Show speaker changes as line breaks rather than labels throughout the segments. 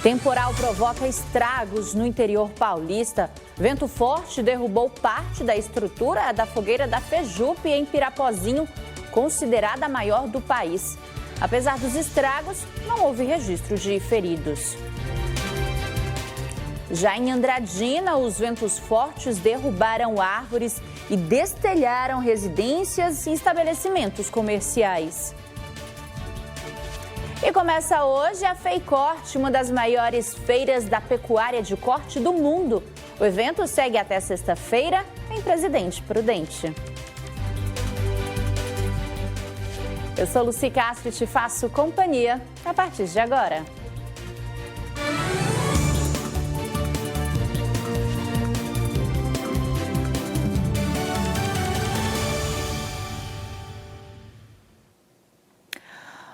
Temporal provoca estragos no interior paulista. Vento forte derrubou parte da estrutura da fogueira da Fejupe em Pirapozinho, considerada a maior do país. Apesar dos estragos, não houve registro de feridos. Já em Andradina, os ventos fortes derrubaram árvores e destelharam residências e estabelecimentos comerciais. E começa hoje a FEICORTE, uma das maiores feiras da pecuária de corte do mundo. O evento segue até sexta-feira em Presidente Prudente. Eu sou Lucy Castro e te faço companhia a partir de agora.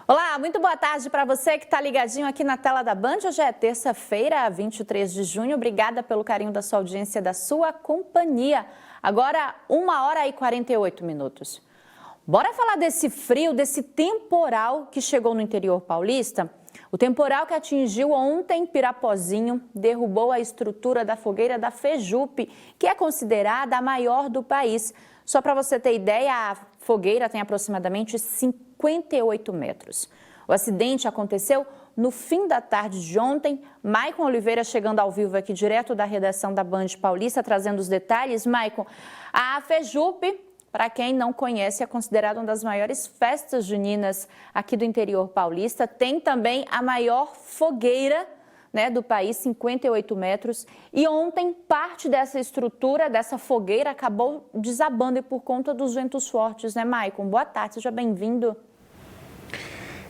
Olá, muito boa tarde para você que está ligadinho aqui na tela da Band. Hoje é terça-feira, 23 de junho. Obrigada pelo carinho da sua audiência, da sua companhia. Agora, 1h48. Bora falar desse frio, desse temporal que chegou no interior paulista? O temporal que atingiu ontem Pirapozinho derrubou a estrutura da fogueira da Fejupe, que é considerada a maior do país. Só para você ter ideia, a fogueira tem aproximadamente 58 metros. O acidente aconteceu no fim da tarde de ontem. Maicon Oliveira chegando ao vivo aqui direto da redação da Band Paulista, trazendo os detalhes. Maicon, a Fejupe, para quem não conhece, é considerada uma das maiores festas juninas aqui do interior paulista. Tem também a maior fogueira, do país, 58 metros. E ontem, parte dessa estrutura, dessa fogueira, acabou desabando e por conta dos ventos fortes, Maicon? Boa tarde, seja bem-vindo.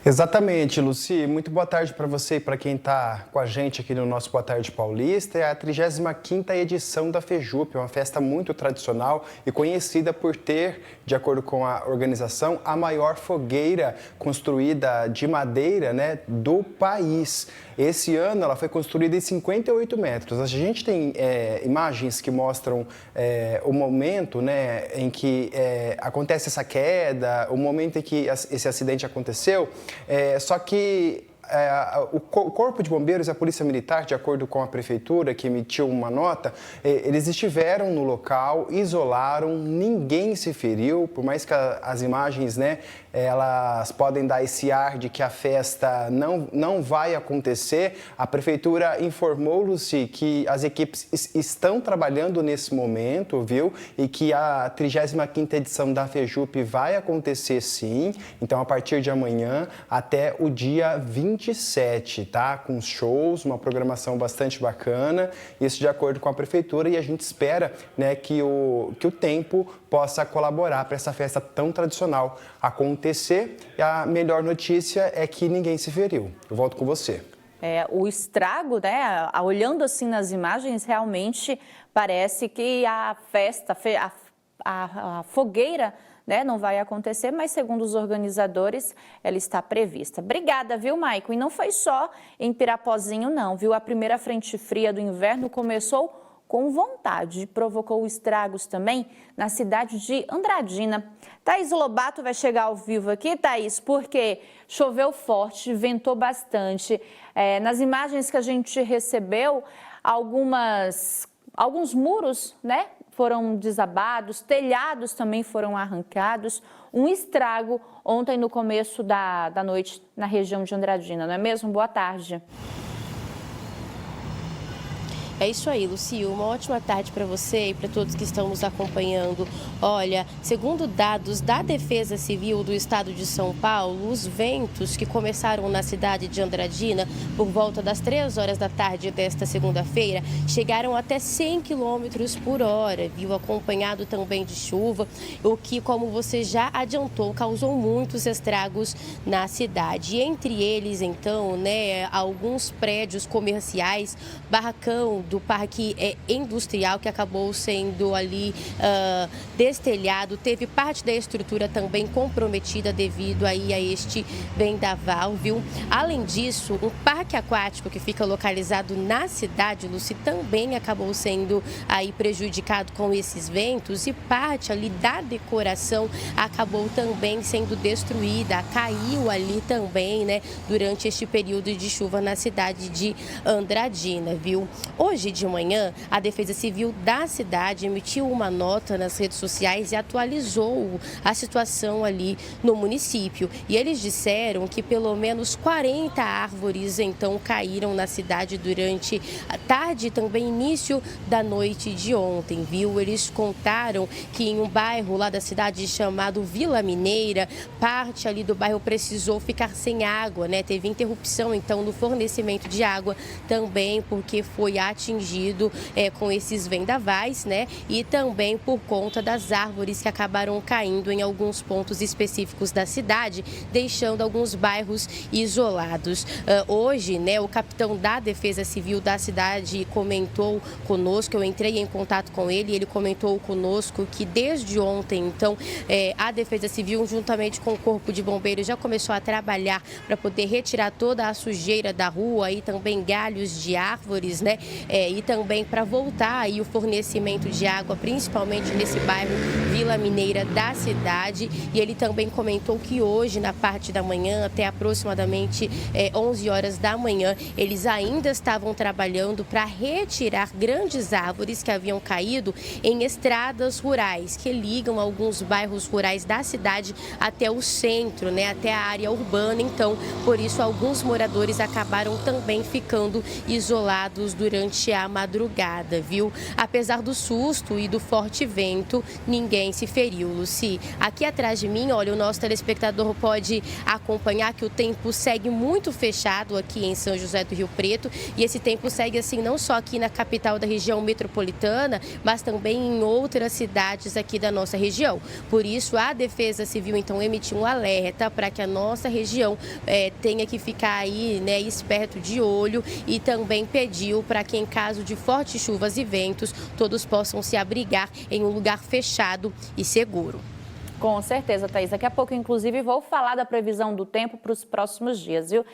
Exatamente, Lucy. Muito boa tarde para você e para quem está com a gente aqui no nosso Boa Tarde Paulista. É a 35ª edição da Fejupe, uma festa muito tradicional e conhecida por ter, de acordo com a organização, a maior fogueira construída de madeira, do país. Esse ano ela foi construída em 58 metros. A gente tem imagens que mostram o momento em que acontece essa queda, o momento em que esse acidente aconteceu. Só que o Corpo de Bombeiros e a Polícia Militar, de acordo com a Prefeitura, que emitiu uma nota, eles estiveram no local, isolaram, ninguém se feriu, por mais que as imagens, elas podem dar esse ar de que a festa não vai acontecer. A Prefeitura informou, Lucy, que as equipes estão trabalhando nesse momento, viu? E que a 35ª edição da Fejupe vai acontecer sim. Então, a partir de amanhã até o dia 27, tá? Com shows, uma programação bastante bacana, isso de acordo com a Prefeitura, e a gente espera, que o tempo possa colaborar para essa festa tão tradicional acontecer. E a melhor notícia é que ninguém se feriu. Eu volto com você.
O estrago, olhando assim nas imagens, realmente parece que a festa, a fogueira, não vai acontecer, mas segundo os organizadores, ela está prevista. Obrigada, viu, Maicon? E não foi só em Pirapozinho, não, viu? A primeira frente fria do inverno começou com vontade e provocou estragos também na cidade de Andradina. Thaís Lobato vai chegar ao vivo aqui, Thaís, porque choveu forte, ventou bastante. Nas imagens que a gente recebeu, alguns muros, foram desabados, telhados também foram arrancados. Um estrago ontem no começo da noite na região de Andradina, não é mesmo? Boa tarde.
É isso aí, Lucy. Uma ótima tarde para você e para todos que estão nos acompanhando. Olha, segundo dados da Defesa Civil do Estado de São Paulo, os ventos que começaram na cidade de Andradina por volta das 3 horas da tarde desta segunda-feira chegaram até 100 km por hora, viu? Acompanhado também de chuva, o que, como você já adiantou, causou muitos estragos na cidade. Entre eles, então, alguns prédios comerciais, barracão, do parque industrial que acabou sendo ali destelhado. Teve parte da estrutura também comprometida devido aí a este vendaval, viu? Além disso, um parque aquático que fica localizado na cidade, Luci, também acabou sendo aí prejudicado com esses ventos e parte ali da decoração acabou também sendo destruída, caiu ali também, né, durante este período de chuva na cidade de Andradina, viu? Hoje de manhã, a Defesa Civil da cidade emitiu uma nota nas redes sociais e atualizou a situação ali no município. E eles disseram que pelo menos 40 árvores então caíram na cidade durante a tarde e também início da noite de ontem, viu? Eles contaram que em um bairro lá da cidade chamado Vila Mineira, parte ali do bairro precisou ficar sem água, né? Teve interrupção então no fornecimento de água também porque foi atingido com esses vendavais, né? E também por conta das árvores que acabaram caindo em alguns pontos específicos da cidade, deixando alguns bairros isolados. Hoje, né, o capitão da Defesa Civil da cidade comentou conosco, eu entrei em contato com ele, ele comentou conosco que desde ontem, então, a Defesa Civil, juntamente com o Corpo de Bombeiros, já começou a trabalhar para poder retirar toda a sujeira da rua e também galhos de árvores, né? E também para voltar aí o fornecimento de água, principalmente nesse bairro Vila Mineira da cidade. E ele também comentou que hoje, na parte da manhã, até aproximadamente 11 horas da manhã, eles ainda estavam trabalhando para retirar grandes árvores que haviam caído em estradas rurais, que ligam alguns bairros rurais da cidade até o centro, né, até a área urbana. Então, por isso, alguns moradores acabaram também ficando isolados durante a madrugada, viu? Apesar do susto e do forte vento, ninguém se feriu, Luci. Aqui atrás de mim, olha, o nosso telespectador pode acompanhar que o tempo segue muito fechado aqui em São José do Rio Preto, e esse tempo segue assim não só aqui na capital da região metropolitana, mas também em outras cidades aqui da nossa região. Por isso, a Defesa Civil então emitiu um alerta para que a nossa região tenha que ficar aí, né, esperto, de olho, e também pediu para que em caso de fortes chuvas e ventos, todos possam se abrigar em um lugar fechado e seguro.
Com certeza, Thaís. Daqui a pouco, inclusive, vou falar da previsão do tempo para os próximos dias, viu?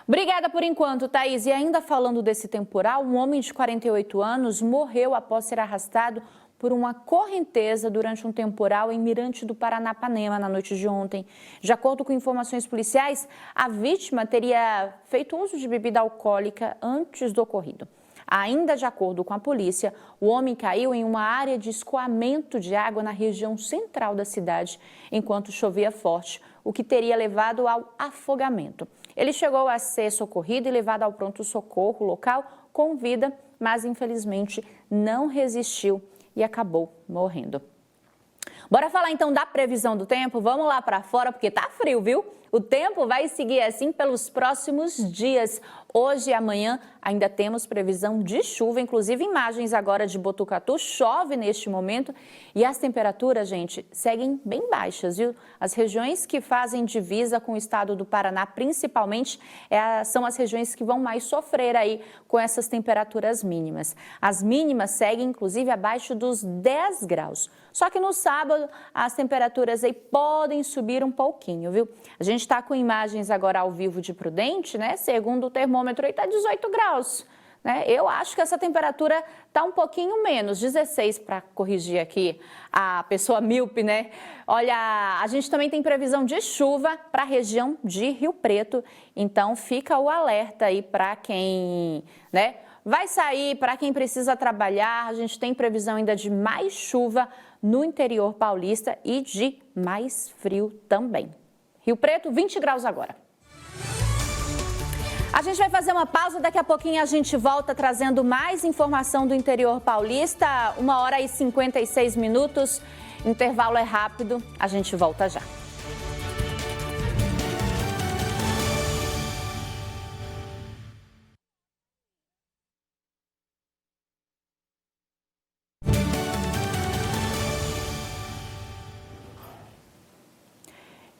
Obrigada por enquanto, Thaís. E ainda falando desse temporal, um homem de 48 anos morreu após ser arrastado por uma correnteza durante um temporal em Mirante do Paranapanema na noite de ontem. De acordo com informações policiais, a vítima teria feito uso de bebida alcoólica antes do ocorrido. Ainda de acordo com a polícia, o homem caiu em uma área de escoamento de água na região central da cidade, enquanto chovia forte, o que teria levado ao afogamento. Ele chegou a ser socorrido e levado ao pronto-socorro local com vida, mas infelizmente não resistiu e acabou morrendo. Bora falar então da previsão do tempo? Vamos lá para fora porque tá frio, viu? O tempo vai seguir assim pelos próximos dias. Hoje e amanhã ainda temos previsão de chuva, inclusive imagens agora de Botucatu, chove neste momento e as temperaturas, gente, seguem bem baixas, viu? As regiões que fazem divisa com o estado do Paraná, principalmente, são as regiões que vão mais sofrer aí com essas temperaturas mínimas. As mínimas seguem, inclusive, abaixo dos 10 graus. Só que no sábado, as temperaturas aí podem subir um pouquinho, viu? A gente está com imagens agora ao vivo de Prudente, né? Segundo o termômetro aí está 18 graus, né? Eu acho que essa temperatura está um pouquinho menos, 16 para corrigir aqui a pessoa míope, né? Olha, a gente também tem previsão de chuva para a região de Rio Preto, então fica o alerta aí para quem, né, vai sair, para quem precisa trabalhar. A gente tem previsão ainda de mais chuva no interior paulista e de mais frio também. Rio Preto, 20 graus agora. A gente vai fazer uma pausa, daqui a pouquinho a gente volta trazendo mais informação do interior paulista. 1h56, intervalo é rápido, a gente volta já.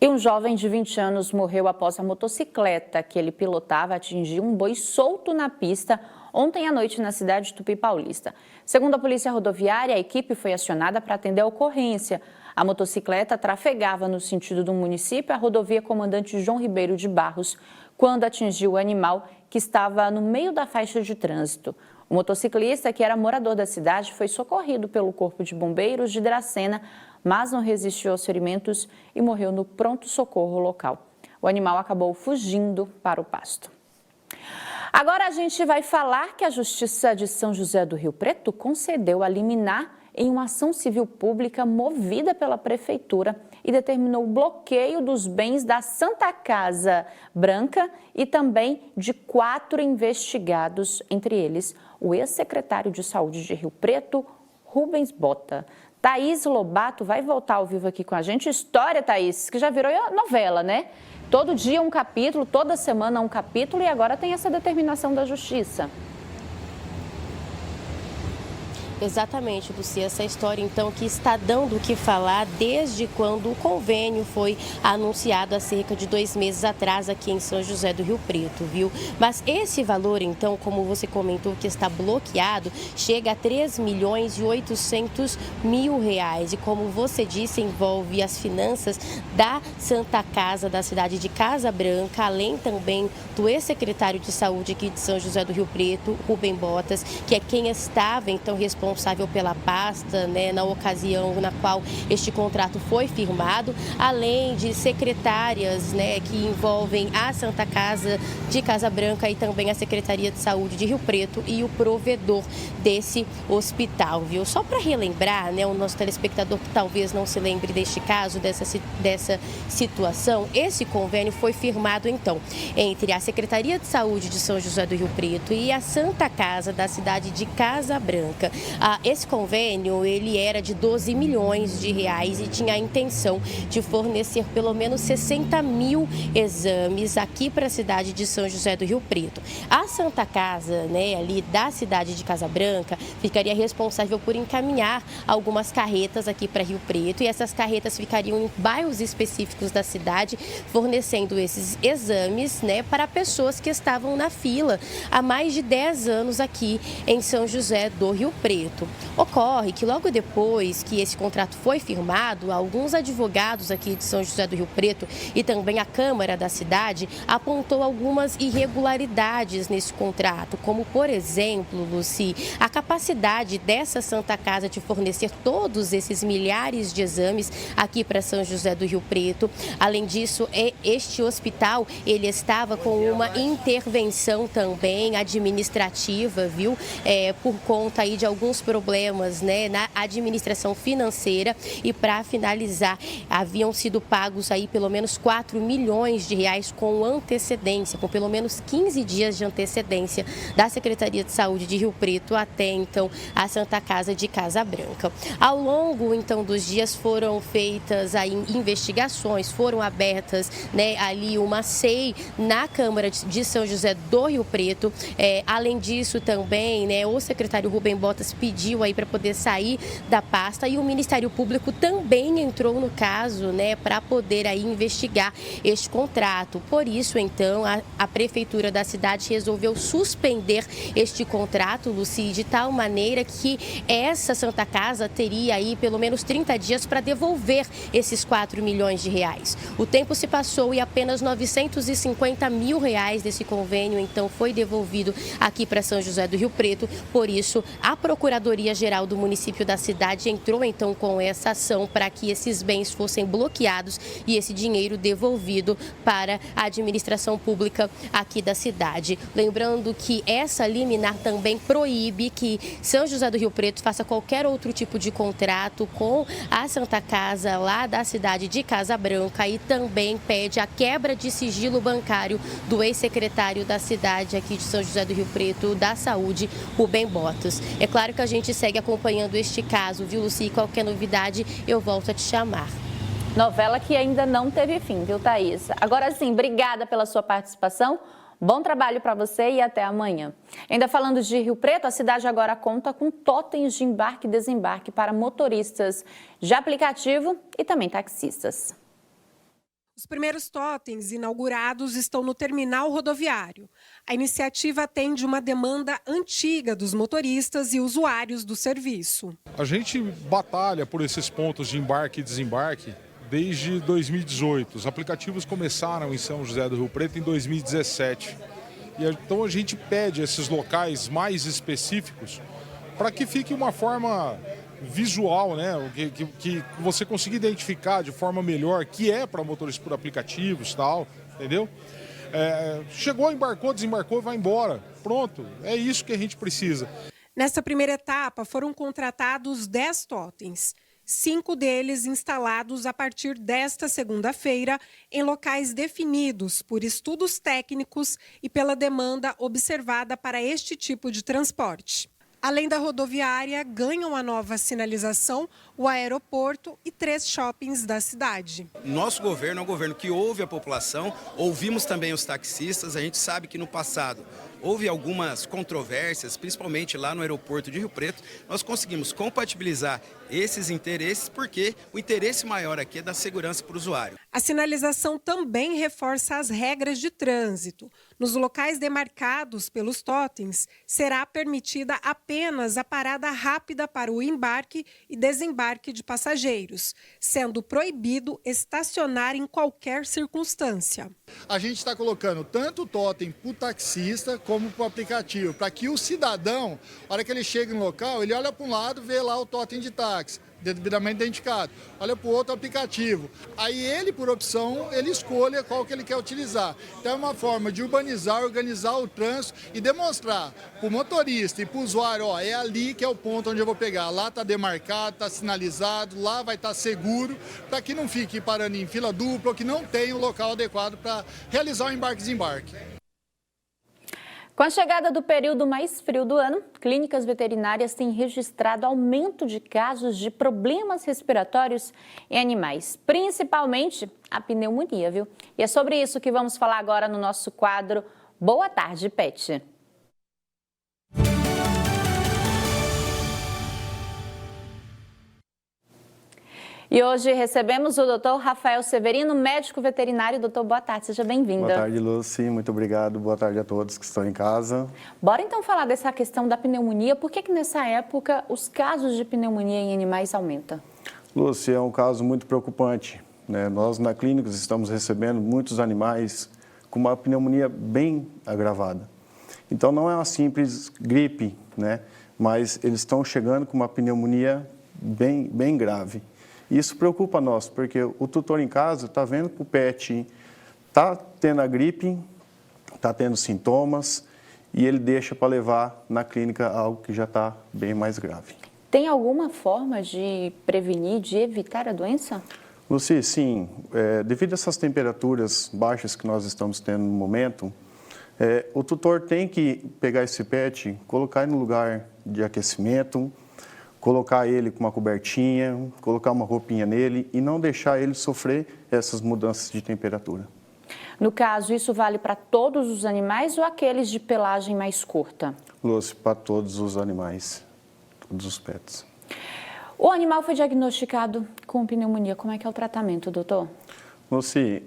E um jovem de 20 anos morreu após a motocicleta que ele pilotava atingir um boi solto na pista ontem à noite na cidade de Tupi Paulista. Segundo a Polícia Rodoviária, a equipe foi acionada para atender a ocorrência. A motocicleta trafegava no sentido do município, a rodovia Comandante João Ribeiro de Barros, quando atingiu o animal que estava no meio da faixa de trânsito. O motociclista, que era morador da cidade, foi socorrido pelo Corpo de Bombeiros de Dracena, mas não resistiu aos ferimentos e morreu no pronto-socorro local. O animal acabou fugindo para o pasto. Agora a gente vai falar que a Justiça de São José do Rio Preto concedeu a liminar em uma ação civil pública movida pela Prefeitura e determinou o bloqueio dos bens da Santa Casa Branca e também de 4 investigados, entre eles o ex-secretário de Saúde de Rio Preto, Rubens Bota. Thaís Lobato vai voltar ao vivo aqui com a gente. História, Thaís, que já virou novela, né? Todo dia um capítulo, toda semana um capítulo e agora tem essa determinação da Justiça.
Exatamente, Lucia, essa história então que está dando o que falar desde quando o convênio foi anunciado há cerca de 2 meses atrás aqui em São José do Rio Preto, viu? Mas esse valor então, como você comentou que está bloqueado, chega a R$3.800.000 e como você disse, envolve as finanças da Santa Casa da cidade de Casa Branca, além também do ex-secretário de Saúde aqui de São José do Rio Preto, Rubem Botas, que é quem estava então responsável pela pasta, né, na ocasião na qual este contrato foi firmado, além de secretárias, né, que envolvem a Santa Casa de Casa Branca e também a Secretaria de Saúde de Rio Preto e o provedor desse hospital, viu? Só para relembrar, né, o nosso telespectador que talvez não se lembre deste caso, dessa situação, esse convênio foi firmado então entre a Secretaria de Saúde de São José do Rio Preto e a Santa Casa da cidade de Casa Branca. Esse convênio, ele era de R$12 milhões e tinha a intenção de fornecer pelo menos 60 mil exames aqui para a cidade de São José do Rio Preto. A Santa Casa, né, ali da cidade de Casa Branca, ficaria responsável por encaminhar algumas carretas aqui para Rio Preto e essas carretas ficariam em bairros específicos da cidade, fornecendo esses exames, né, para pessoas que estavam na fila há mais de 10 anos aqui em São José do Rio Preto. Ocorre que logo depois que esse contrato foi firmado, alguns advogados aqui de São José do Rio Preto e também a Câmara da cidade apontou algumas irregularidades nesse contrato, como por exemplo, Luci, a capacidade dessa Santa Casa de fornecer todos esses milhares de exames aqui para São José do Rio Preto. Além disso, este hospital, ele estava com uma intervenção também administrativa, viu? Por conta aí de alguns problemas, né, na administração financeira e para finalizar, haviam sido pagos aí pelo menos R$4 milhões com antecedência, com pelo menos 15 dias de antecedência da Secretaria de Saúde de Rio Preto até então a Santa Casa de Casa Branca. Ao longo então dos dias foram feitas aí investigações, foram abertas, né, ali uma SEI na Câmara de São José do Rio Preto. Além disso também, né, o secretário Rubem Botas pediu aí para poder sair da pasta e o Ministério Público também entrou no caso, né, para poder aí investigar este contrato. Por isso, então, a Prefeitura da cidade resolveu suspender este contrato, Luci, de tal maneira que essa Santa Casa teria aí pelo menos 30 dias para devolver esses R$4 milhões. O tempo se passou e apenas R$950 mil desse convênio, então, foi devolvido aqui para São José do Rio Preto. Por isso, a Procuradoria-Geral do município da cidade entrou então com essa ação para que esses bens fossem bloqueados e esse dinheiro devolvido para a administração pública aqui da cidade. Lembrando que essa liminar também proíbe que São José do Rio Preto faça qualquer outro tipo de contrato com a Santa Casa lá da cidade de Casa Branca e também pede a quebra de sigilo bancário do ex-secretário da cidade aqui de São José do Rio Preto da Saúde, Rubem Botas. É claro que a gente segue acompanhando este caso, viu, Luci? Qualquer novidade, eu volto a te chamar.
Novela que ainda não teve fim, viu, Thaís? Agora sim, obrigada pela sua participação. Bom trabalho para você e até amanhã. Ainda falando de Rio Preto, a cidade agora conta com totens de embarque e desembarque para motoristas de aplicativo e também taxistas.
Os primeiros totens inaugurados estão no terminal rodoviário. A iniciativa atende uma demanda antiga dos motoristas e usuários do serviço.
A gente batalha por esses pontos de embarque e desembarque desde 2018. Os aplicativos começaram em São José do Rio Preto em 2017. Então a gente pede esses locais mais específicos para que fique uma forma visual, né? Que você consiga identificar de forma melhor que é para motoristas por aplicativos e tal, entendeu? Chegou, embarcou, desembarcou, vai embora. Pronto, é isso que a gente precisa.
Nessa primeira etapa foram contratados 10 totens. 5 deles instalados a partir desta segunda-feira em locais definidos por estudos técnicos e pela demanda observada para este tipo de transporte. Além da rodoviária, ganham a nova sinalização, o aeroporto e 3 shoppings da cidade.
Nosso governo é um governo que ouve a população, ouvimos também os taxistas. A gente sabe que no passado houve algumas controvérsias, principalmente lá no aeroporto de Rio Preto. Nós conseguimos compatibilizar esses interesses porque o interesse maior aqui é da segurança para o usuário.
A sinalização também reforça as regras de trânsito. Nos locais demarcados pelos totens, será permitida apenas a parada rápida para o embarque e desembarque de passageiros, sendo proibido estacionar em qualquer circunstância.
A gente está colocando tanto o totem para o taxista como para o aplicativo, para que o cidadão, na hora que ele chega no local, ele olha para um lado e vê lá o totem de táxi, devidamente identificado. Olha para o outro aplicativo. Aí ele, por opção, ele escolhe qual que ele quer utilizar. Então é uma forma de urbanizar, organizar o trânsito e demonstrar para o motorista e para o usuário, ó, é ali que é o ponto onde eu vou pegar. Lá está demarcado, está sinalizado, lá vai estar seguro, para que não fique parando em fila dupla ou que não tenha o local adequado para realizar o embarque e desembarque.
Com a chegada do período mais frio do ano, clínicas veterinárias têm registrado aumento de casos de problemas respiratórios em animais, principalmente a pneumonia, viu? E é sobre isso que vamos falar agora no nosso quadro Boa Tarde, Pet. E hoje recebemos o Dr. Rafael Severino, médico veterinário. Doutor, boa tarde, seja bem-vindo.
Boa tarde, Lucy, muito obrigado. Boa tarde a todos que estão em casa.
Bora então falar dessa questão da pneumonia. Por que nessa época os casos de pneumonia em animais aumentam?
Lucy, é um caso muito preocupante, né? Nós na clínica estamos recebendo muitos animais com uma pneumonia bem agravada. Então não é uma simples gripe, né? Mas eles estão chegando com uma pneumonia bem grave. Isso preocupa nós, porque o tutor em casa está vendo que o pet está tendo a gripe, está tendo sintomas e ele deixa para levar na clínica algo que já está bem mais grave.
Tem alguma forma de prevenir, de evitar a doença?
Lucy, sim. Devido a essas temperaturas baixas que nós estamos tendo no momento, o tutor tem que pegar esse pet, colocar ele no lugar de aquecimento, colocar ele com uma cobertinha, colocar uma roupinha nele e não deixar ele sofrer essas mudanças de temperatura.
No caso, isso vale para todos os animais ou aqueles de pelagem mais curta?
Lúcia, para todos os animais, todos os pets.
O animal foi diagnosticado com pneumonia. Como é que é o tratamento, doutor?
Lúcia,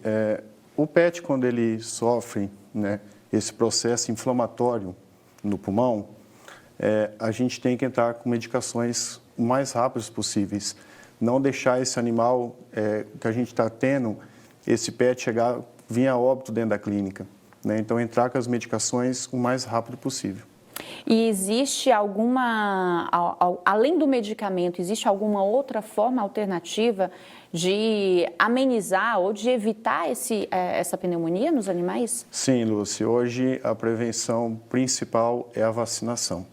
o pet, quando ele sofre, né, esse processo inflamatório no pulmão, a gente tem que entrar com medicações o mais rápidas possíveis. Não deixar esse animal que a gente está tendo, esse pet vir a óbito dentro da clínica, né? Então, entrar com as medicações o mais rápido possível.
E existe alguma, além do medicamento, existe alguma outra forma alternativa de amenizar ou de evitar essa pneumonia nos animais?
Sim, Lúcia. Hoje, a prevenção principal é a vacinação.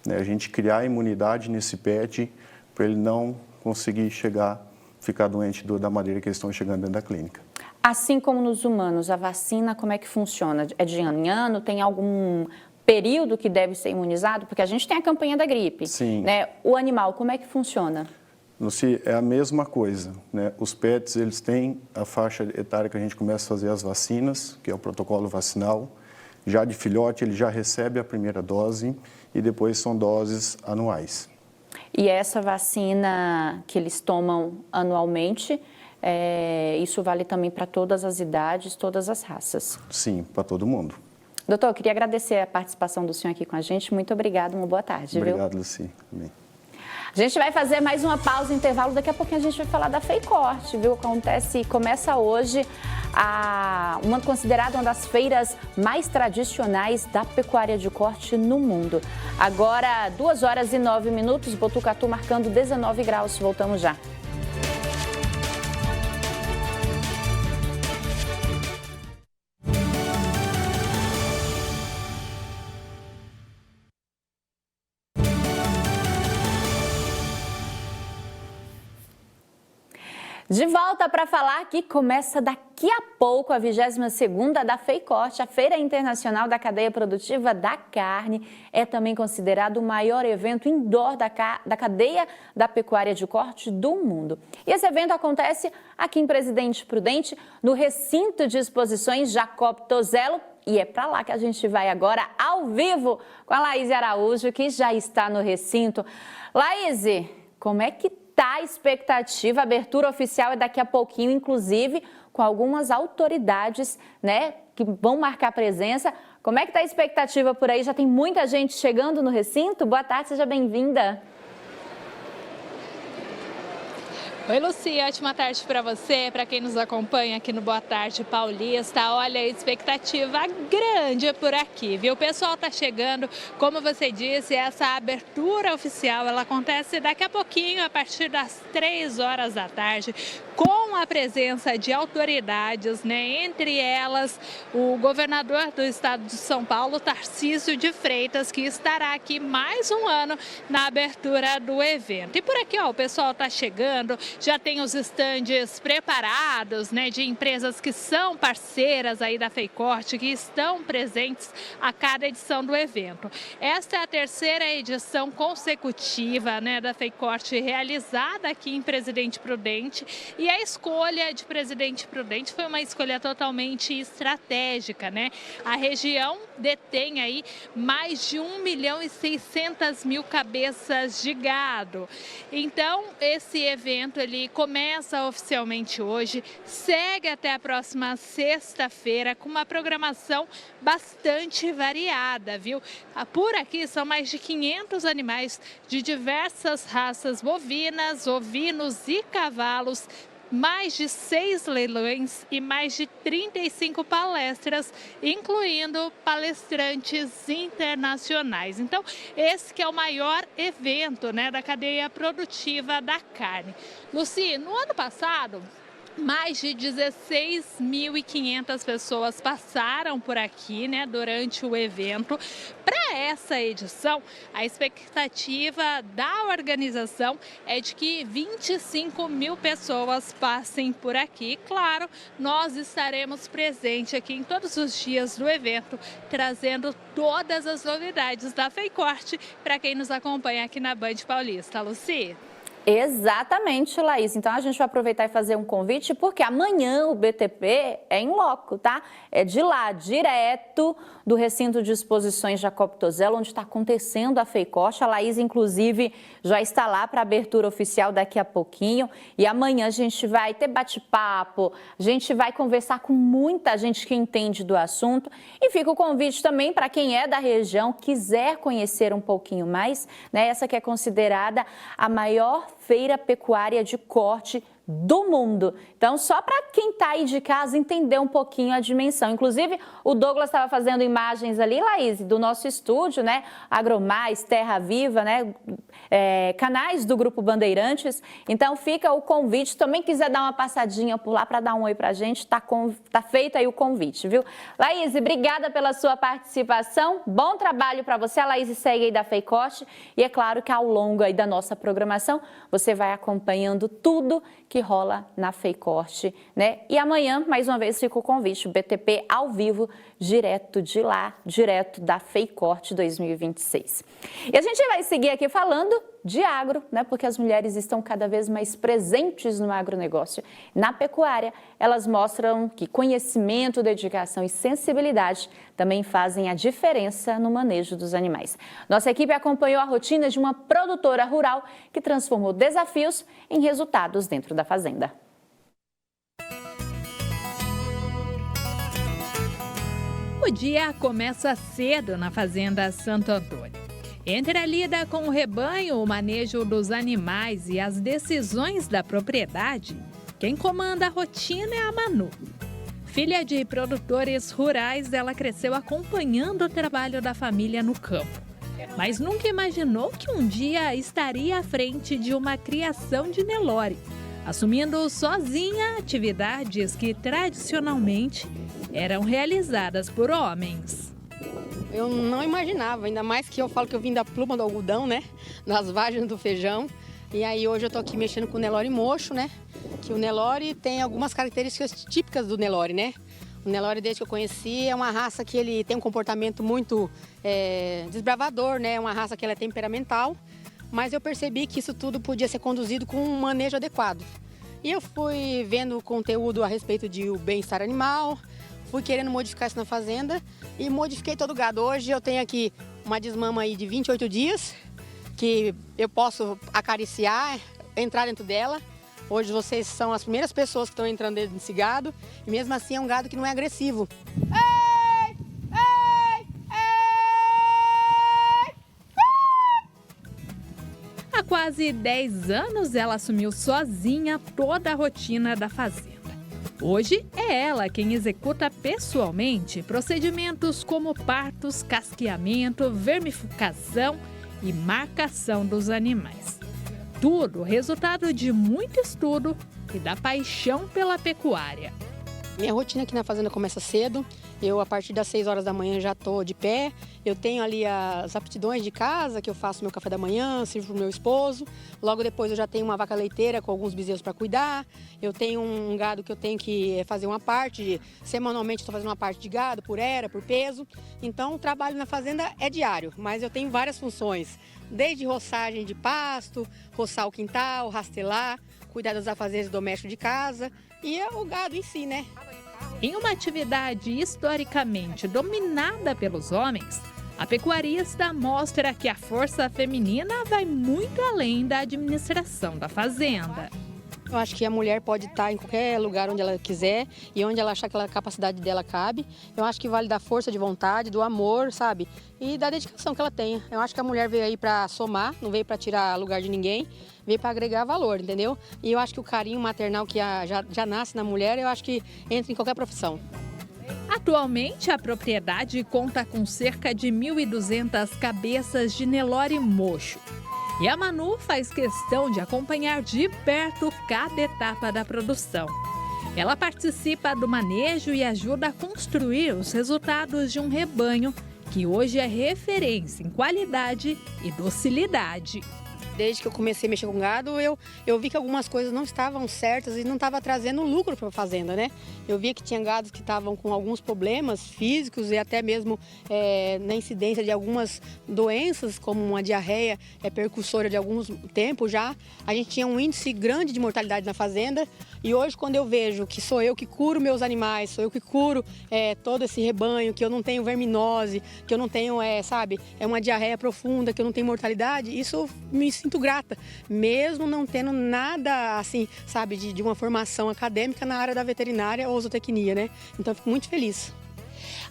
A gente criar a imunidade nesse pet para ele não conseguir ficar doente da maneira que eles estão chegando dentro da clínica.
Assim como nos humanos, a vacina, como é que funciona? É de ano em ano? Tem algum período que deve ser imunizado? Porque a gente tem a campanha da gripe.
Sim.
Né? O animal, como é que funciona?
Lucy, é a mesma coisa, né? Os pets, eles têm a faixa etária que a gente começa a fazer as vacinas, que é o protocolo vacinal. Já de filhote, ele já recebe a primeira dose e depois são doses anuais.
E essa vacina que eles tomam anualmente, Isso vale também para todas as idades, todas as raças.
Sim, para todo mundo.
Doutor, eu queria agradecer a participação do senhor aqui com a gente. Muito obrigada, uma boa tarde.
Obrigado,
viu?
Luci. Amém.
A gente vai fazer mais uma pausa, intervalo. Daqui a pouquinho a gente vai falar da FEICORTE, viu? Começa hoje uma considerada uma das feiras mais tradicionais da pecuária de corte no mundo. Agora, 2h09, Botucatu marcando 19 graus. Voltamos já. De volta para falar que começa daqui a pouco a 22ª da FEICORTE, a Feira Internacional da Cadeia Produtiva da Carne. É também considerado o maior evento indoor da cadeia da pecuária de corte do mundo. E esse evento acontece aqui em Presidente Prudente, no recinto de exposições Jacob Tozello. E é para lá que a gente vai agora, ao vivo, com a Laís Araújo, que já está no recinto. Laís, como é que a expectativa? A abertura oficial é daqui a pouquinho, inclusive com algumas autoridades, né, que vão marcar presença. Como é que está a expectativa por aí? Já tem muita gente chegando no recinto? Boa tarde, seja bem-vinda.
Oi, Luci, ótima tarde para você, para quem nos acompanha aqui no Boa Tarde Paulista. Olha, a expectativa grande por aqui, viu? O pessoal tá chegando, como você disse, essa abertura oficial, ela acontece daqui a pouquinho, a partir das 3 horas da tarde, com a presença de autoridades, né? Entre elas, o governador do estado de São Paulo, Tarcísio de Freitas, que estará aqui mais um ano na abertura do evento. E por aqui, ó, o pessoal tá chegando. Já tem os estandes preparados, né, de empresas que são parceiras aí da FEICORTE, que estão presentes a cada edição do evento. Esta é a terceira edição consecutiva, né, da FEICORTE realizada aqui em Presidente Prudente, e a escolha de Presidente Prudente foi uma escolha totalmente estratégica, né? A região detém aí mais de 1.600.000 cabeças de gado. Então, esse evento ele começa oficialmente hoje, segue até a próxima sexta-feira com uma programação bastante variada, viu? Por aqui são mais de 500 animais de diversas raças bovinas, ovinos e cavalos, mais de 6 leilões e mais de 35 palestras, incluindo palestrantes internacionais. Então, esse que é o maior evento, né, da cadeia produtiva da carne. Luci, no ano passado, mais de 16.500 pessoas passaram por aqui, né, durante o evento. Para essa edição, a expectativa da organização é de que 25.000 pessoas passem por aqui. Claro, nós estaremos presentes aqui em todos os dias do evento, trazendo todas as novidades da FEICORTE para quem nos acompanha aqui na Band Paulista. Luci?
Exatamente, Laís. Então, a gente vai aproveitar e fazer um convite, porque amanhã o BTP é em loco, tá? É de lá, direto do recinto de exposições Jacob Tozello, onde está acontecendo a FEICORTE. A Laís, inclusive, já está lá para a abertura oficial daqui a pouquinho. E amanhã a gente vai ter bate-papo, a gente vai conversar com muita gente que entende do assunto. E fica o convite também para quem é da região, quiser conhecer um pouquinho mais, né? Essa que é considerada a maior feira pecuária de corte do mundo. Então, só para quem está aí de casa entender um pouquinho a dimensão. Inclusive, o Douglas estava fazendo imagens ali, Laís, do nosso estúdio, né? Agromais, Terra Viva, né? Canais do Grupo Bandeirantes. Então, fica o convite. Também quiser dar uma passadinha por lá para dar um oi para a gente, tá feito aí o convite, viu? Laís, obrigada pela sua participação. Bom trabalho para você. A Laís segue aí da FEICORTE. E é claro que ao longo aí da nossa programação, você vai acompanhando tudo que rola na FEICORTE, né? E amanhã, mais uma vez, fica o convite, o BTP ao vivo, direto de lá, direto da FEICORTE 2026. E a gente vai seguir aqui falando de agro, né? Porque as mulheres estão cada vez mais presentes no agronegócio. Na pecuária, elas mostram que conhecimento, dedicação e sensibilidade também fazem a diferença no manejo dos animais. Nossa equipe acompanhou a rotina de uma produtora rural que transformou desafios em resultados dentro da fazenda.
O dia começa cedo na Fazenda Santo Antônio. Entre a lida com o rebanho, o manejo dos animais e as decisões da propriedade, quem comanda a rotina é a Manu. Filha de produtores rurais, ela cresceu acompanhando o trabalho da família no campo. Mas nunca imaginou que um dia estaria à frente de uma criação de Nelore, assumindo sozinha atividades que tradicionalmente eram realizadas por homens.
Eu não imaginava, ainda mais que eu falo que eu vim da pluma do algodão, né? Das vagens do feijão. E aí hoje eu tô aqui mexendo com o Nelore mocho, né? Que o Nelore tem algumas características típicas do Nelore, né? O Nelore, desde que eu conheci, é uma raça que ele tem um comportamento muito desbravador, né? É uma raça que ela é temperamental. Mas eu percebi que isso tudo podia ser conduzido com um manejo adequado. E eu fui vendo conteúdo a respeito de bem-estar animal, fui querendo modificar isso na fazenda e modifiquei todo o gado. Hoje eu tenho aqui uma desmama aí de 28 dias, que eu posso acariciar, entrar dentro dela. Hoje vocês são as primeiras pessoas que estão entrando dentro desse gado e mesmo assim é um gado que não é agressivo.
Há quase 10 anos, ela assumiu sozinha toda a rotina da fazenda. Hoje, é ela quem executa pessoalmente procedimentos como partos, casqueamento, vermifugação e marcação dos animais. Tudo resultado de muito estudo e da paixão pela pecuária.
Minha rotina aqui na fazenda começa cedo. Eu, a partir das 6 horas da manhã, já estou de pé. Eu tenho ali as aptidões de casa, que eu faço meu café da manhã, sirvo para o meu esposo. Logo depois eu já tenho uma vaca leiteira com alguns bezerros para cuidar. Eu tenho um gado que eu tenho que fazer uma parte. Semanalmente estou fazendo uma parte de gado, por era, por peso. Então o trabalho na fazenda é diário, mas eu tenho várias funções. Desde roçagem de pasto, roçar o quintal, rastelar, cuidar dos afazeres domésticos de casa e o gado em si, né?
Em uma atividade historicamente dominada pelos homens, a pecuarista mostra que a força feminina vai muito além da administração da fazenda.
Eu acho que a mulher pode estar em qualquer lugar onde ela quiser e onde ela achar que a capacidade dela cabe. Eu acho que vale da força de vontade, do amor, sabe? E da dedicação que ela tenha. Eu acho que a mulher veio aí para somar, não veio para tirar lugar de ninguém, veio para agregar valor, entendeu? E eu acho que o carinho maternal que já nasce na mulher, eu acho que entra em qualquer profissão.
Atualmente, a propriedade conta com cerca de 1.200 cabeças de Nelore mocho. E a Manu faz questão de acompanhar de perto cada etapa da produção. Ela participa do manejo e ajuda a construir os resultados de um rebanho que hoje é referência em qualidade e docilidade.
Desde que eu comecei a mexer com gado, eu vi que algumas coisas não estavam certas e não estava trazendo lucro para a fazenda, né? Eu vi que tinha gados que estavam com alguns problemas físicos e até mesmo na incidência de algumas doenças, como uma diarreia percussora de alguns tempos já. A gente tinha um índice grande de mortalidade na fazenda e hoje quando eu vejo que sou eu que curo meus animais, sou eu que curo todo esse rebanho, que eu não tenho verminose, que eu não tenho, uma diarreia profunda, que eu não tenho mortalidade, isso me sinto grata, mesmo não tendo nada assim, sabe, de uma formação acadêmica na área da veterinária ou zootecnia, né? Então eu fico muito feliz.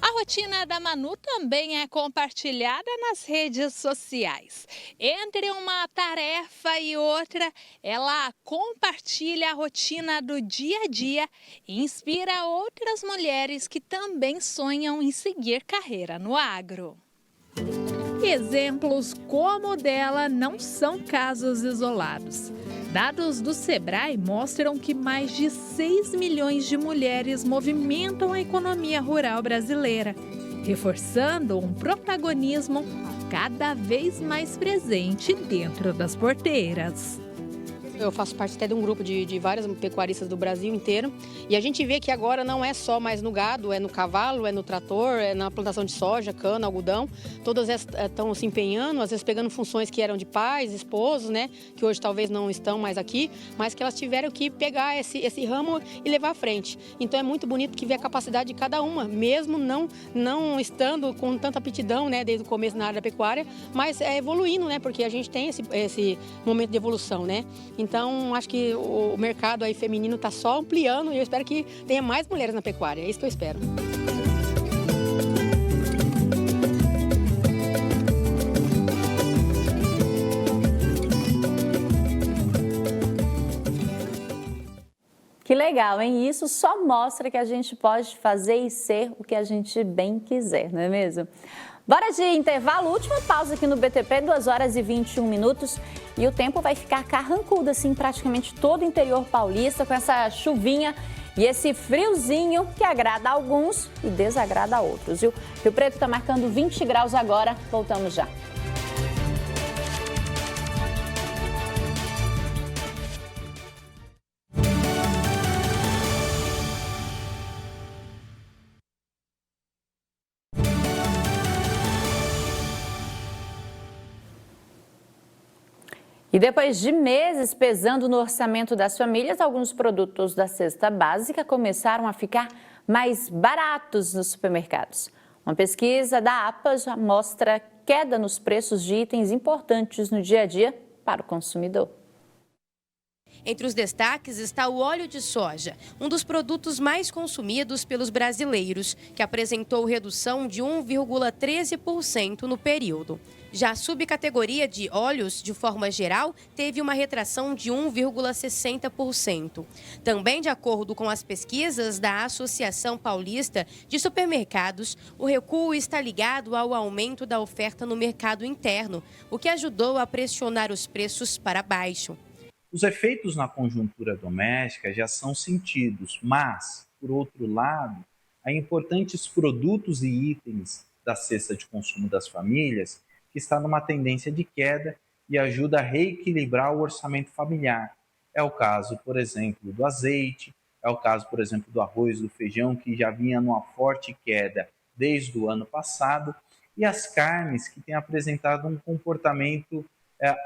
A rotina da Manu também é compartilhada nas redes sociais. Entre uma tarefa e outra, ela compartilha a rotina do dia a dia e inspira outras mulheres que também sonham em seguir carreira no agro. Exemplos como o dela não são casos isolados. Dados do Sebrae mostram que mais de 6 milhões de mulheres movimentam a economia rural brasileira, reforçando um protagonismo cada vez mais presente dentro das porteiras.
Eu faço parte até de um grupo de várias pecuaristas do Brasil inteiro e a gente vê que agora não é só mais no gado, é no cavalo, é no trator, é na plantação de soja, cana, algodão. Todas estão se empenhando, às vezes pegando funções que eram de pais, esposos, né, que hoje talvez não estão mais aqui, mas que elas tiveram que pegar esse ramo e levar à frente. Então é muito bonito que vê a capacidade de cada uma, mesmo não estando com tanta aptidão, né, desde o começo na área da pecuária, mas evoluindo, né, porque a gente tem esse momento de evolução, né. Então, acho que o mercado aí feminino está só ampliando e eu espero que tenha mais mulheres na pecuária. É isso que eu espero.
legal, hein? Isso só mostra que a gente pode fazer e ser o que a gente bem quiser, não é mesmo? Bora de intervalo, última pausa aqui no BTP, 2 horas e 21 minutos. E o tempo vai ficar carrancudo, assim, praticamente todo o interior paulista, com essa chuvinha e esse friozinho que agrada a alguns e desagrada a outros, viu? Rio Preto está marcando 20 graus agora, voltamos já. E depois de meses pesando no orçamento das famílias, alguns produtos da cesta básica começaram a ficar mais baratos nos supermercados. Uma pesquisa da APA já mostra queda nos preços de itens importantes no dia a dia para o consumidor.
Entre os destaques está o óleo de soja, um dos produtos mais consumidos pelos brasileiros, que apresentou redução de 1,13% no período. Já a subcategoria de óleos, de forma geral, teve uma retração de 1,60%. Também, de acordo com as pesquisas da Associação Paulista de Supermercados, o recuo está ligado ao aumento da oferta no mercado interno, o que ajudou a pressionar os preços para baixo.
Os efeitos na conjuntura doméstica já são sentidos, mas, por outro lado, há importantes produtos e itens da cesta de consumo das famílias que está numa tendência de queda e ajuda a reequilibrar o orçamento familiar. É o caso, por exemplo, do azeite, é o caso, por exemplo, do arroz, do feijão, que já vinha numa forte queda desde o ano passado, e as carnes, que têm apresentado um comportamento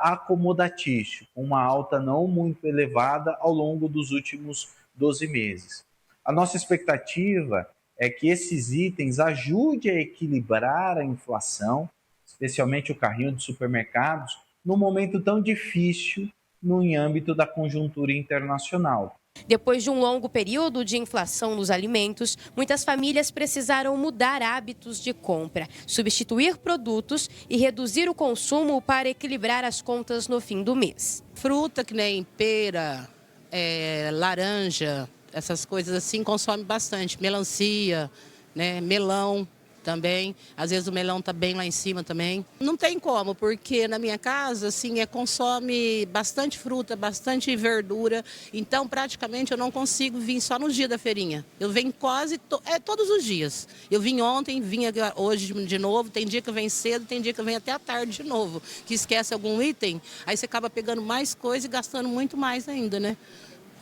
acomodatício, com uma alta não muito elevada ao longo dos últimos 12 meses. A nossa expectativa é que esses itens ajudem a equilibrar a inflação, especialmente o carrinho de supermercados, num momento tão difícil no âmbito da conjuntura internacional.
Depois de um longo período de inflação nos alimentos, muitas famílias precisaram mudar hábitos de compra, substituir produtos e reduzir o consumo para equilibrar as contas no fim do mês.
Fruta que nem pera, laranja, essas coisas assim, consome bastante. Melancia, né, melão também. Às vezes o melão está bem lá em cima também. Não tem como, porque na minha casa assim, consome bastante fruta, bastante verdura. Então, praticamente, eu não consigo vir só no dia da feirinha. Eu venho quase todos os dias. Eu vim ontem, vim hoje de novo. Tem dia que eu venho cedo, tem dia que eu venho até à tarde de novo. Que esquece algum item, aí você acaba pegando mais coisa e gastando muito mais ainda, né?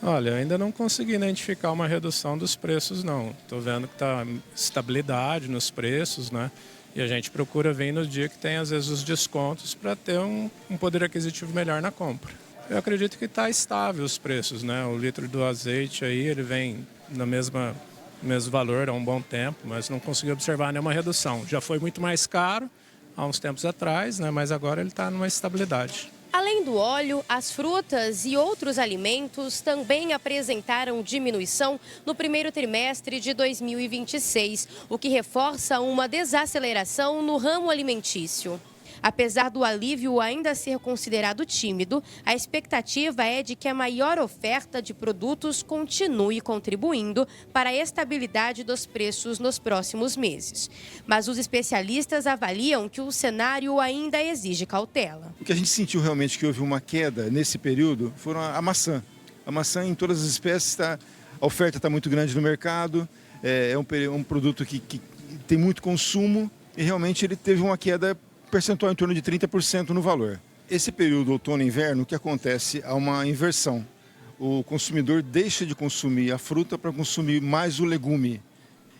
Olha, eu ainda não consegui identificar uma redução dos preços, não. Estou vendo que está estabilidade nos preços, né? E a gente procura vir no dia que tem, às vezes, os descontos para ter um poder aquisitivo melhor na compra. Eu acredito que está estável os preços, né? O litro do azeite aí, ele vem no mesmo valor há um bom tempo, mas não consegui observar nenhuma redução. Já foi muito mais caro há uns tempos atrás, né? Mas agora ele está numa estabilidade.
Além do óleo, as frutas e outros alimentos também apresentaram diminuição no primeiro trimestre de 2026, o que reforça uma desaceleração no ramo alimentício. Apesar do alívio ainda ser considerado tímido, a expectativa é de que a maior oferta de produtos continue contribuindo para a estabilidade dos preços nos próximos meses. Mas os especialistas avaliam que o cenário ainda exige cautela.
O que a gente sentiu realmente que houve uma queda nesse período foram a maçã. A maçã em todas as espécies, a oferta está muito grande no mercado, é um produto que tem muito consumo e realmente ele teve uma queda percentual em torno de 30% no valor. Esse período outono e inverno, o que acontece? Há uma inversão. O consumidor deixa de consumir a fruta para consumir mais o legume,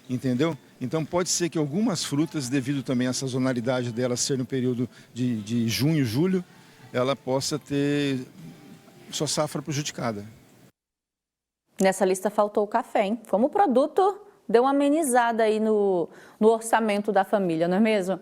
entendeu? Então pode ser que algumas frutas, devido também à sazonalidade delas ser no período de junho, julho, ela possa ter sua safra prejudicada.
Nessa lista faltou o café, hein? Como produto, deu uma amenizada aí no orçamento da família, não é mesmo?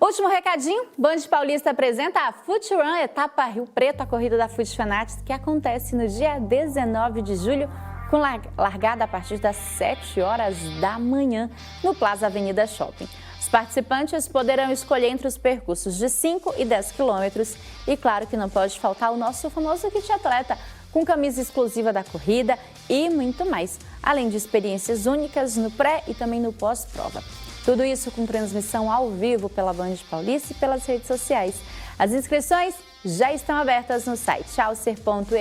Último recadinho, Band Paulista apresenta a Foot Run, etapa Rio Preto, a corrida da Foot Fanatics, que acontece no dia 19 de julho, com largada a partir das 7 horas da manhã, no Plaza Avenida Shopping. Os participantes poderão escolher entre os percursos de 5 e 10 quilômetros e claro que não pode faltar o nosso famoso kit atleta, com camisa exclusiva da corrida e muito mais, além de experiências únicas no pré e também no pós-prova. Tudo isso com transmissão ao vivo pela Band Paulista e pelas redes sociais. As inscrições já estão abertas no site alcer.esp.br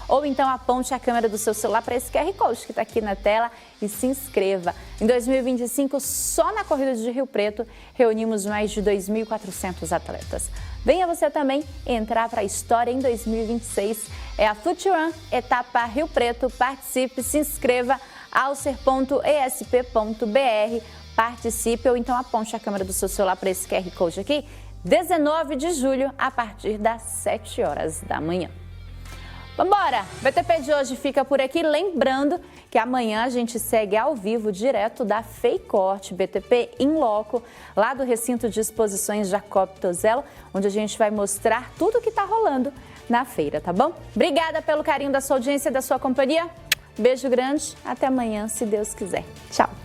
ou então aponte a câmera do seu celular para esse QR Code que está aqui na tela e se inscreva. Em 2025, só na Corrida de Rio Preto, reunimos mais de 2.400 atletas. Venha você também entrar para a história em 2026. É a FootRun, etapa Rio Preto. Participe, se inscreva, alcer.esp.br. Participe ou então aponte a câmera do seu celular para esse QR Code aqui. 19 de julho, a partir das 7 horas da manhã. Vambora! O BTP de hoje fica por aqui. Lembrando que amanhã a gente segue ao vivo, direto da FEICORT, BTP in loco, lá do recinto de exposições Jacob Tozello, onde a gente vai mostrar tudo o que está rolando na feira, tá bom? Obrigada pelo carinho da sua audiência e da sua companhia. Beijo grande, até amanhã, se Deus quiser. Tchau!